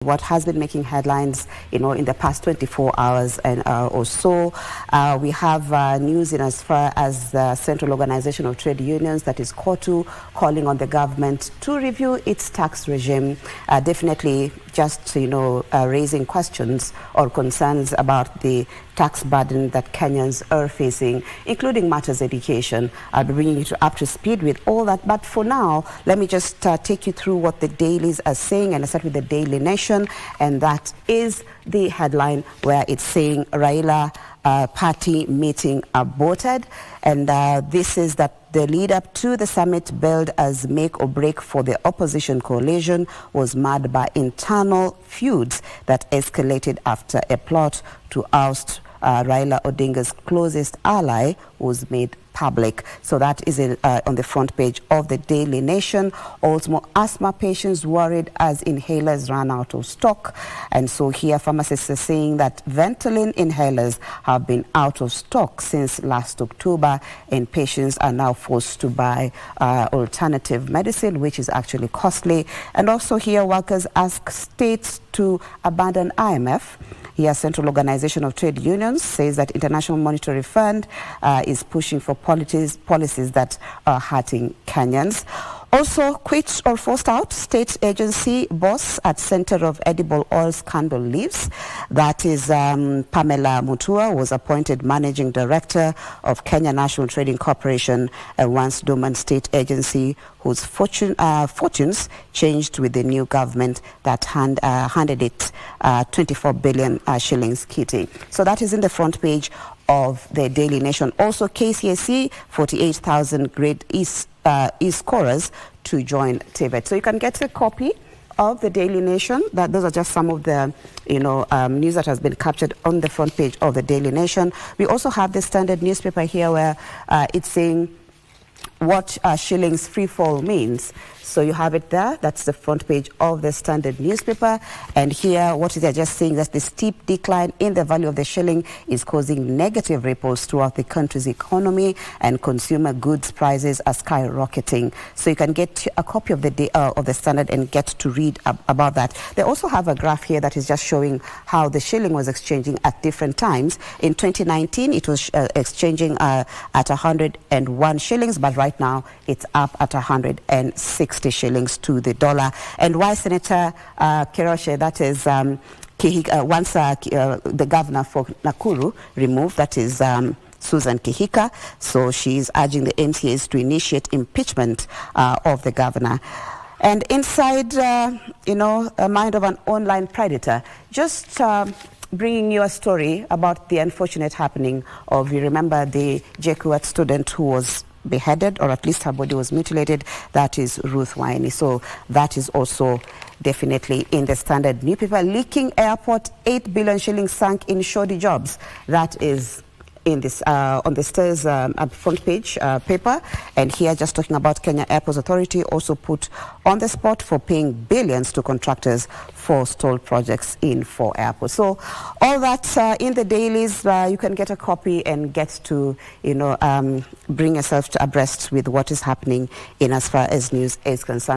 What has been making headlines, in the past 24 hours and or so. We have news in as far as the Central Organization of Trade Unions, that is COTU, calling on the government to review its tax regime. Definitely just, raising questions or concerns about the tax burden that Kenyans are facing, including matters education. I'll be bringing you up to speed with all that. But for now, let me just take you through what the dailies are saying, and I start with the Daily Nation, and that is the headline where it's saying Raila Party meeting aborted, and this is that the lead up to the summit billed as make or break for the opposition coalition was marred by internal feuds that escalated after a plot to oust Raila Odinga's closest ally was made public. So that is on the front page of the Daily Nation. Also, asthma patients worried as inhalers run out of stock. And so here pharmacists are saying that Ventolin inhalers have been out of stock since last October, and patients are now forced to buy alternative medicine, which is actually costly. And also here workers ask states to abandon IMF. Here, Central Organization of Trade Unions says that International Monetary Fund is pushing for policies that are hurting Kenyans. Also, quit or forced out, state agency boss at center of edible oil scandal leaves. That is Pamela Mutua was appointed managing director of Kenya National Trading Corporation, a once dormant state agency whose fortunes changed with the new government that handed it 24 billion shillings kitty. So that is in the front page of the Daily Nation. Also, KCSE 48,000 grade E scorers to join TVET. So you can get a copy of the Daily Nation. Those are just some of the news that has been captured on the front page of the Daily Nation. We also have the Standard newspaper here where it's saying what shillings free fall means. So you have it there. That's the front page of the Standard newspaper. And here, what they're just saying that the steep decline in the value of the shilling is causing negative ripples throughout the country's economy, and consumer goods prices are skyrocketing. So you can get a copy of the Standard and get to read about that. They also have a graph here that is just showing how the shilling was exchanging at different times. In 2019, it was exchanging at 101 shillings, but right now it's up at 160 shillings to the dollar. And why Senator Kiroshe, that is once the governor for Nakuru removed, that is Susan Kihika, so she's urging the MCAs to initiate impeachment of the governor. And inside, a mind of an online predator, just bringing you a story about the unfortunate happening of, you remember the JKUAT student who was beheaded, or at least her body was mutilated. That is Ruth Waini. So that is also definitely in the Standard newspaper. Leaking airport, 8 billion shillings sunk in shoddy jobs. That is in this on the stairs front page paper. And here, just talking about Kenya Airports Authority, also put on the spot for paying billions to contractors for stalled projects in 4 airports. So all that in the dailies, you can get a copy and get to bring yourself to abreast with what is happening in as far as news is concerned.